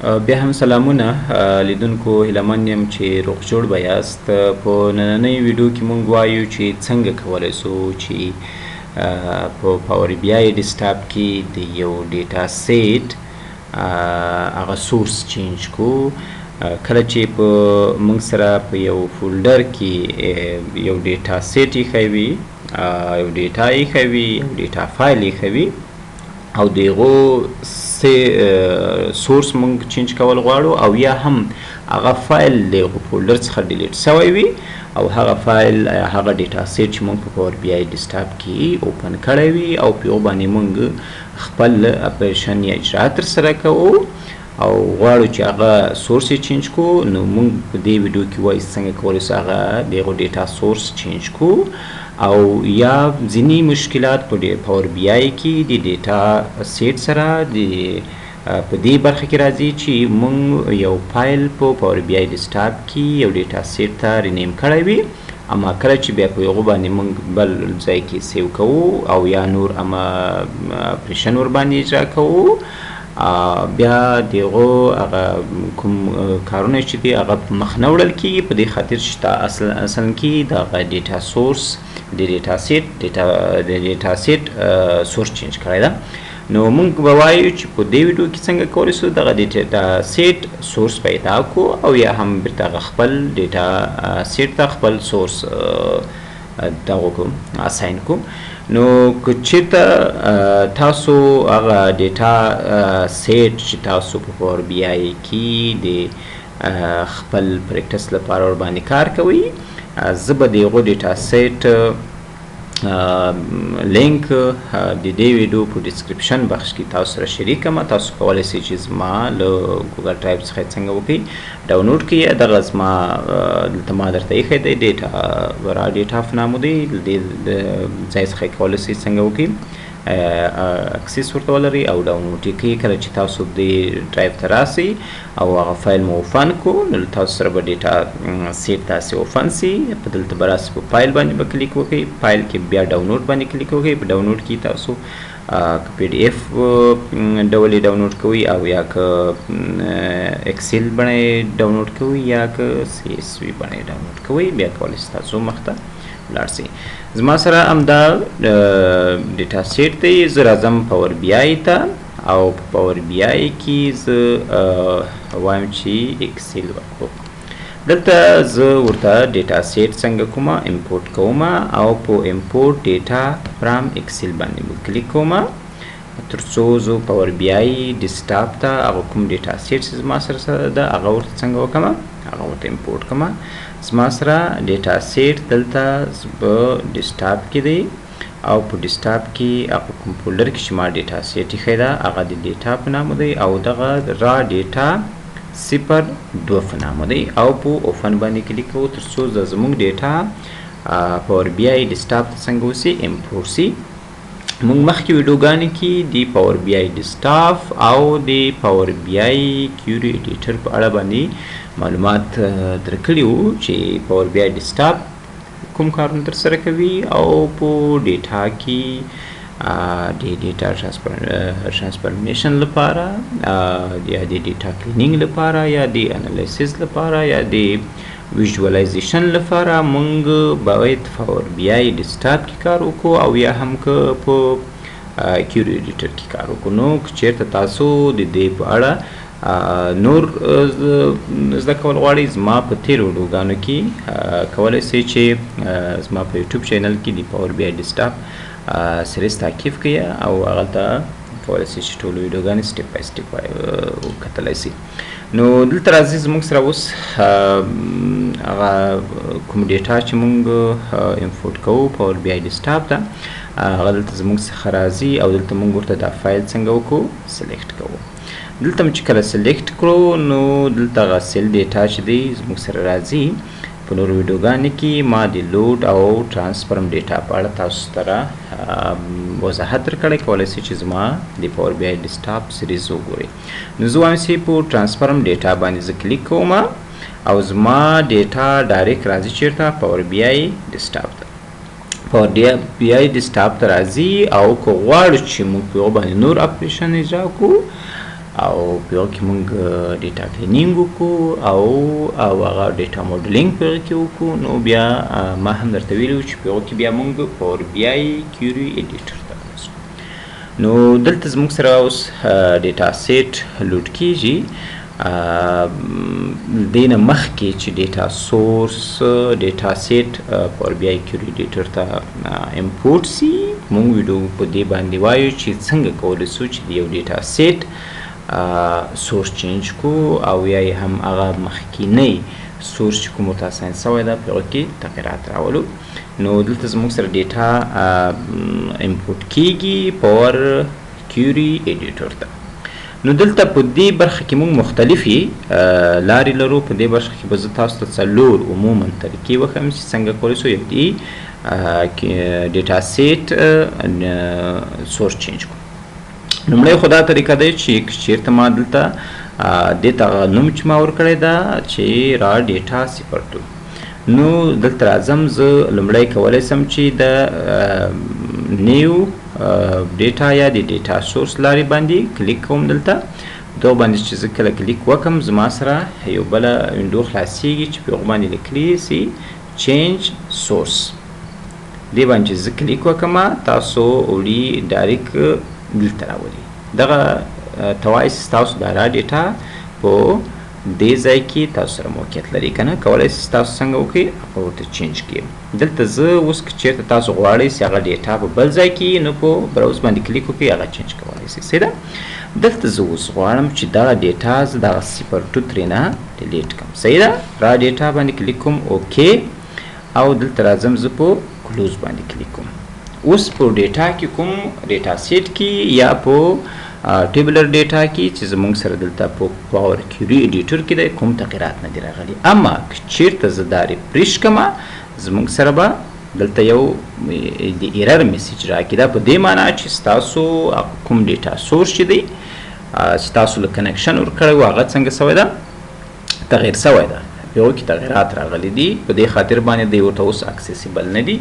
بیا هم سلامونه لیدونکو هیلهمن یم چې روغ جوړ به یاست. په نننۍ ویډیو کې مونږ وایو چې څنګه کولی سو چې په پاور بی آی ډیسکټاپ کې د یو ډیټا سیټ هغه سورس چینج کو. کله چې په مونږ سره په یو فولډر کې یو ډیټا سیټ ایښی وي، یو ډیټا ایښی وي، یو ډیټا فایل ایښی وي او دغه سورس مونږ چینج کول غواړو او یا هم هغه فایل دغه فولډر څخه ډیلیټ سوی وي او هغه فایل هغه ډیټا سیټ چې مونږ په پاور بی آی ډیسکټاپ کې اوپن کړی وي او په هغه باندې مونږ خپل اپریشن یا اجرات ترسره کوو او غواړو چې هغه سورس یې چینج کو. نو مونږ په دې ویډیو کې وایو څنګه کولی سو هغه دغه ډیټا سورس چینج کو او یا ځینې مشکلات په پاور بی آی کې د ډیټا سیټ سره په دې برخه کې راځي چې مونږ یو فایل په پاور بی آی ډیسکټاپ کې یو ډیټا سیټ ته رینیم کړی وي، اما کله چې بیا په هغه باندې مونږ بل ځای کې سیو کوو او یا نور اپریشن ور باندې اجرا کوو، بیا دغه هغه کوم کارونه چې دي هغه مخ نه وړل کېږي په دې خاطر چې اصلا کې دغه ډیټا سورس د ډیټا سیټ سورس چینج کړی ده. نو مونږ به وایو چې په دې ویډیو کې څنګه کولی سو دغه ډیټا سیټ سورس پیدا کو او یا هم بیرته هغه خپل ډیټا سیټ ته خپل سورس دغه کوم اساین کو. نو که چېرته تاسو هغه ډیټا سیټ چې تاسو په پاور بی آی کې د خپل پریکټس لپاره ور باندې کار کوئ، زه به د هغو ډیټا سیټ لینک د دې ویډیو په ډسکرپشن بخش کې تاسو سره شریک کړم. تاسو کولی شئ چې زما له ګوګل ډرایو څخه څنګه وکړئ ډاونلوډ کړئ. دغه زما دلته ما درته ایښی دی ډیټا را ډیټا په نامه دی، د دې ځای څخه کولی شئ څنګه وکړئ اکسس ورته ولرئ او ډاونلوډ یې کړئ. کله چې تاسو د ډرایو ته راسئ او هغه فایل مو اوپن کو نو تاسو سره به ډیټا سیټ تاسې اوپن سي. په دلته به راسئ په فایل باندې به کلیک وکړئ، فایل کې بیا ډاونلوډ باندې کلیک وکړئ. په ډاونلوډ کې تاسو که پی ډي اف ډول یې ډاونلوډ کوئ او یا که ایکسل بڼه یې ډاونلوډ کوئ یا که سی اس وي بڼه یې ډاونلوډ کوئ، بیا کولی شئ تاسو مخته ولاړ شئ. زما سره همدا ډیټا سیټ دی. زه راځم پاور بی آی ته او په پاور بی آی کې زه وایم چې ایکسل ورکوم. دلته زه ورته ډیټا سیټ څنګه کومه امپورټ کوم او په امپورټ ډیټا فرام ایکسل باندې کلیک کوم تر څو زه پاور بی آی ډیسکټاپ ته هغه کوم ډیټا سیټ چې زما سره ده هغه ورته څنګه وکړم، هغه ورته امپورټ کوم. زما سره ډیټا سیټ دلته په ډیسکټاپ کې دی او په ډیسکټاپ کې هغه کوم فولډر کې چې ما ډیټا سیټ ایښی ده هغه د ډیټا په نامه دی او دغه را ډیټا 02 په نامه دی او په اوپن باندې کلیک کوو تر څو زموږ ډیټا پاور بی آی ډیسکټاپ ته څنګه وسي امپورټ سي. مونږ مخکې ویډیوګانې کې د پاور بی آی ډیسکټاپ او د پاور بی آی کیوري ایډیټر په اړه باندې معلومات درکړي وو چې پاور بی آی ډیسکټاپ کوم کارونه ترسره کوي او په ډیټا کې د ډیټا ټرانسفرمیشن لپاره یا د ډیټا کلینینګ لپاره یا د انالیسیس لپاره یا د ویژوالایزیشن لپاره مونږ باید پاور بی آی ډیسکټاپ کې کار وکړو او یا هم که په کیوري ایډیټر کې کار وکړو. نو که چېرته تاسو د دې په اړه نور زده کول غواړئ، زما په تېرو ویډیوګانو کې کولی شئ چې زما په یوټیوب چینل کې د پاور بی آی ډیسکټاپ سریز تعقیب کړئ او هغلته کولی شئ چې ټولو ویډیوګانې سټپ بای سټپ وکتلی شئ. نو دلته راځئ زموږ سره اوس هغه کوم ډیټا چې مونږ امپورټ کوو پاور بی آی ډیسکټاپ ته هغه دلته زموږ څخه راځي او دلته مونږ ورته دا فایل څنګه وکړو سلیکټ کوو. دلته چې کله سلیکټ کړو نو دلته هغه سیل ډیټا چې دی زموږ سره راځي. په نورو ویډیوګانو کې ما د لوډ او ټرانسفرم ډیټا په اړه تاسو سره وضاحت درکړی، کولی شئ چې زما د پاور بی آی ډیسکټاپ سریز وګورئ. نو زه وایم چې په ټرانسفرم ډیټا باندې زه کلیک کوم او زما ډیټا ډایرکټ راځي چېرته پاور بی آی ډیسکټاپ ته. پاور بی آی ډیسکټاپ ته راځي او که غواړو چې موږ په هغه باندې نور اپریشن اجرا کړو او په یو کې موږ ډیټا کلینینګ وکړو او هغه ډیټا موډلینګ په هغه کې وکړو. نو بیا ما هم درته ویلي وو چې په هغه کې بیا موږ پاور بی آی کیوري ایډیټر ته ورسو. نو دلته زموږ سره اوس ډیټا سیټ لوډ کیږي. دینه مخکې چې ډیټا سورس ډیټا سیټ پاور بی آی کیوري ایډیټر ته امپورټ سي، موږ ویډیو په دې باندې وایو چې څنګه کولی شو چې د یو ډیټا سیټ سورس چینج کو او یا هم هغه مخکینی سورس چې کوم تاسو ساين سوی دا په کې تغیرات راولو. نو دلته زموږ سره ډیټا امپورټ کیږي پاور کیوري ایډیټر ته. نو دلته په دې برخه کې موږ مختلفي لارې لرو. په دې برخه کې به زه تاسو ته څلور عموما طریقې وښیم چې څنګه کولی شو یو دې ډیټا سیټ سورس چینج کړو. لومړی خو دا طریقه دی چې چېرته ما دلته دې ته نوم چې ما ورکړی ده چې را ډیټا 02. نو دلته راځم زه لومړی کولی سم چې د نیو ډیټا یا د ډیټا سورس لارې باندې کلیک کوم. دلته دغه باندې چې زه کله کلیک وکم زما سره یو بله وینډو خلاصیږي چې په هغه باندې لیکلی سي چینج سورس. دې باندې چې زه کلیک وکم تاسو وړي ډایرکټ دلته راولي. دغه ته وایي چې ستاسو دا را ډیټا په دې ځای کې تاسو سره موقعیت لري که نه، کولی شئ تاسو څنګه وکړئ هغه ورته چینج کړئ. دلته زه اوس که چېرته تاسو غواړئ چې هغه ډیټا په بل ځای کې نو په براوز باندې کلیک وکړئ هغه چینج کولی شئ. صحیح ده. دلته زه اوس غواړم چې دغه ډیټا زه دغه 02 ترېنه ډیلیټ کړم. صحیح ده. را ډیټا باندې کلیک کوم اوکې او دلته راځم زه په کلوز باندې کلیک کوم. اوس په ډیټا کې کوم ډیټا سیټ کې یا په ټیبلر ډیټا کې چې زموږ سره دلته په پاور کیوري ایډیټر کې د کوم تغیرات نه دي راغلي. اما که چېرته زه دا ریفریش کړم زموږ سره به دلته یو د ایرر میسیج راکړي. دا په دې معنا چې ستاسو کوم ډیټا سورس چې دی چې تاسو له کنکشن ورکړی و هغه څنګه سوی ده تغییر سوی ده، په هغو کې تغیرات راغلي دي. په دې خاطر باندې دی ورته اوس اکسیسیبل نه دي.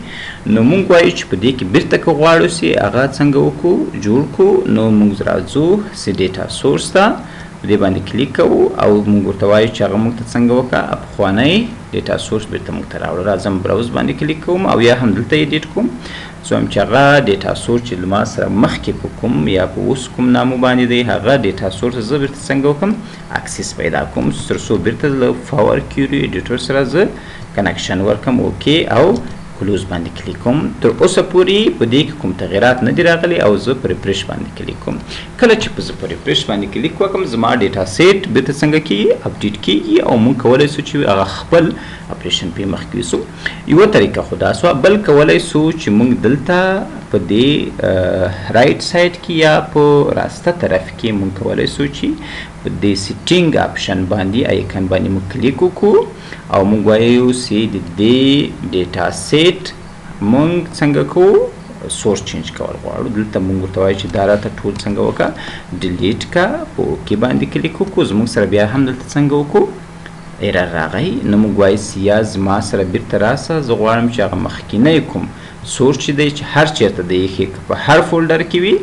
نو موږ وایو چې په دې کې بیرته که غواړو چې هغه څنګه وکړو جوړ کړو. نو موږ راځو چې ډیټا سورس ته په دې باندې کلیک کوو او موږ ورته وایو چې هغه موږ ته څنګه وکړه پخوانی ډیټا سورس بیرته موږ ته راوړو. راځم براوز باندې کلیک کوم او یا هم دلته ایډیټ کوم. زه وایم چې هغه ډیټا سورس چې ما سره مخکې په کوم یا په اوس کوم نامو باندې دی هغه ډیټا سورس زه بیرته څنګه وکړم اکسس پیدا کوم تر څو بیرته له پاور کیوري ایډیټر سره زه کنکشن ورکړم. اوکې او کلوز باندې کلیک کوم. تر اوسه پورې په دې کې کوم تغیرات نه دي راغلي او زه په ریفریش باندې کلیک کوم. کله چې زه په ریفریش باندې کلیک وکړم زما ډیټا سیټ بیرته څنګه کېږي اپډیټ کېږي او موږ کولی شو چې هغه خپل اپریشن پې مخکې یوسو. یوه طریقه خو دا سوه. بل کولی شو چې موږ دلته په دې رایټ سایډ کې یا په راسته طرف کې موږ کولی شو چې په دې سیټینګ اپشن باندې آیکن باندې موږ کلیک وکړو او موږ وایو چې د دې ډیټا سیټ موږ څنګه کوو سورس چینج کول غواړو. دلته موږ ورته وایو چې دا راته ټول څنګه وکړه ډیلیټ کا په اوکې باندې کلیک وکړو. زموږ سره بیا هم دلته څنګه وکړو ایرر راغی. نو موږ وایو چې یا زما سره بیرته راسه زه غواړم چې هغه مخکینی کوم سورس چې دی چې هر چېرته دی ایښی که په هر فولډر کې وي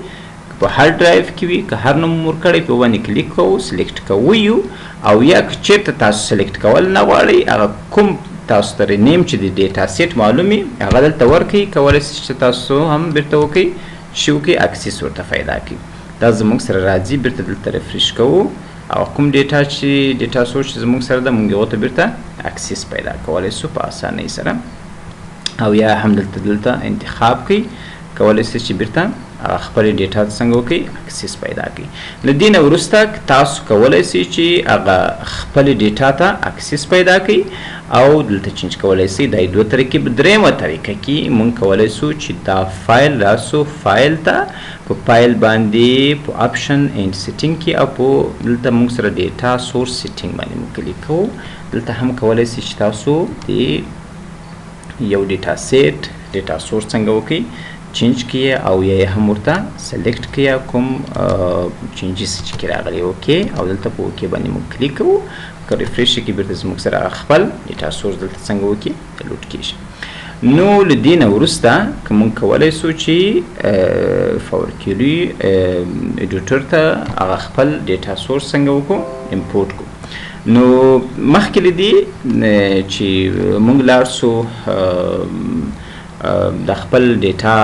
که په هر ډرایو کې وي که هر نوم ورکړی په باندې کلیک کوو سلیکټ کوو او یا که چېرته تاسو سلیکټ کول نه غواړئ هغه کوم تاسو ته نیم چې د ډیټا سیټ معلوم وي هغه دلته ورکړئ. کولی شئ چې تاسو هم بیرته وکړئ چې وکړئ اکسس ورته پیدا کړئ. دا زموږ سره راځي بیرته دلته ریفریش کوو او کوم ډیټا چې ډیټا سورس چې زموږ سره ده موږ هغو ته بیرته اکسس پیدا کولی شو په اسانۍ سره او یا هم دلته انتخاب کړئ. کولی شئ چې بیرته خپل ډیټا څنګه وکړئ اکسس پیدا کړئ. له دې نه وروسته تاسو کولی شئ چې هغه خپل ډیټا ته اکسس پیدا کړئ او دلته چینج کولی شئ. دا دوه طریقې. په درېیمه طریقه کې موږ کولی شو چې دا فایل راسو فایل ته په فایل باندې په اپشن اینډ سیټینګ کې او په دلته موږ سره ډیټا سورس سیټینګ باندې موږ کلیک کوو. دلته هم کولی شئ چې تاسو د یو ډیټا سیټ ډیټا سورس څنګه وکړئ چینج کړئ او یا هم ورته سلیکټ کړئ کوم چینجز چې کې راغلي اوکې او دلته په اوکې باندې موږ کلیک کوو. که ریفریش کړئ بیرته زموږ سره خپل ډیټا سورس دلته څنګه وکړي لوډ کېږي. نو له دې نه وروسته که مونږ کولی سو چې فورکیلي ایډیټر ته هغه خپل ډیټا سورس څنګه وکړو امپورټ کړو. نو مخکې له دې چې مونږ لاړ سو د خپل ډیټا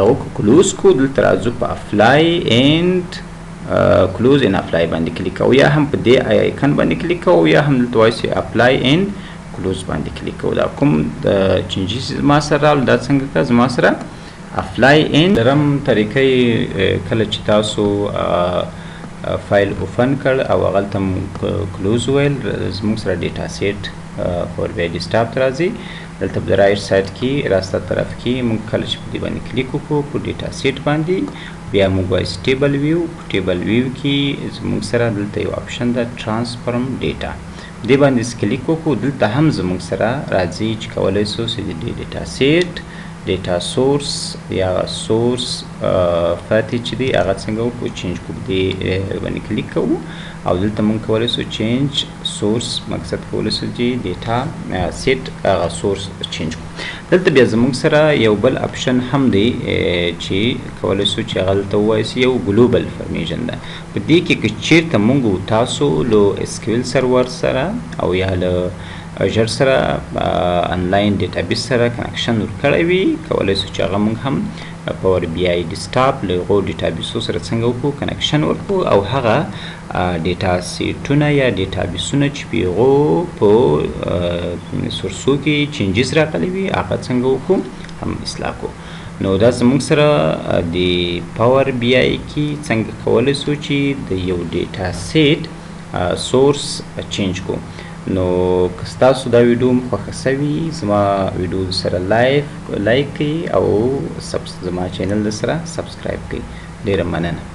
دغه کلوز کو دلته راځو په اپلای اینډ کلوز ان اپلای باندې کلیک کوو یا هم په دې آیکن باندې کلیک کوو یا هم دلته وایي چې اپلای اینډ کلوز باندې کلیک کوو. دا کوم چینجز زما سره راغله دا څنګه که زما سره اپلای اینډ درم طریقه کله چې تاسو فایل اوپن کړ او هغلته کلوز ویل زموږ سره ډیټا سیټ فور بی ډیسکټاپ ته راځي. دلته په رایټ سایډ کې راسته طرف کې موږ کله چې په دې باندې کلیک وکړو په ډیټا سیټ باندې بیا موږ وایو ټیبل ویو. په ټیبل ویو کې زموږ سره دلته یو آپشن ده ټرانسفرم ډیټا دې باندې کلیک وکړو. دلته هم زموږ سره راځي چې کولی سو چې د ډیټا سیټ ډیټا سورس یا سورس فاتې چې دی هغه څنګه وکړو چینج کړو. دې باندې کلیک کوو او دلته موږ کولی سو چینج سورس مقصد کولی سو چې ډیټا سیټ هغه سورس چینج کړو. دلته بیا زموږ سره یو بل اپشن هم دی چې کولی سو چې هغه دلته ووایو چې یو ګلوبل فارمیشن ده. په دې کې که چیرته موږ تاسو له اسکیول سرور سره او یا له ژر سره انلاین ډیټابیس سره کنکشن ورکړی وي کولی سو چې هغه موږ هم پاور بی آی ډیسکټاپ له هغو ډیټابیسو سره څنګه وکړو کنکشن ورکړو او هغه ډیټا سیټونه یا ډیټابیسونه چې په هغو په سورسو کې چینجز راغلی وي هغه څنګه وکړو هم اصلاح کړو. نو دا زموږ سره د پاور بی آی کې څنګه کولی سو چې د یو ډیټا سیټ سورس چینج کړو. نو که ستاسو دا ویډیو م خوښه سوي زما ویډیو سره لایک کړئ او زما چینل سره سبسکرایب کړئ. ډیره مننه.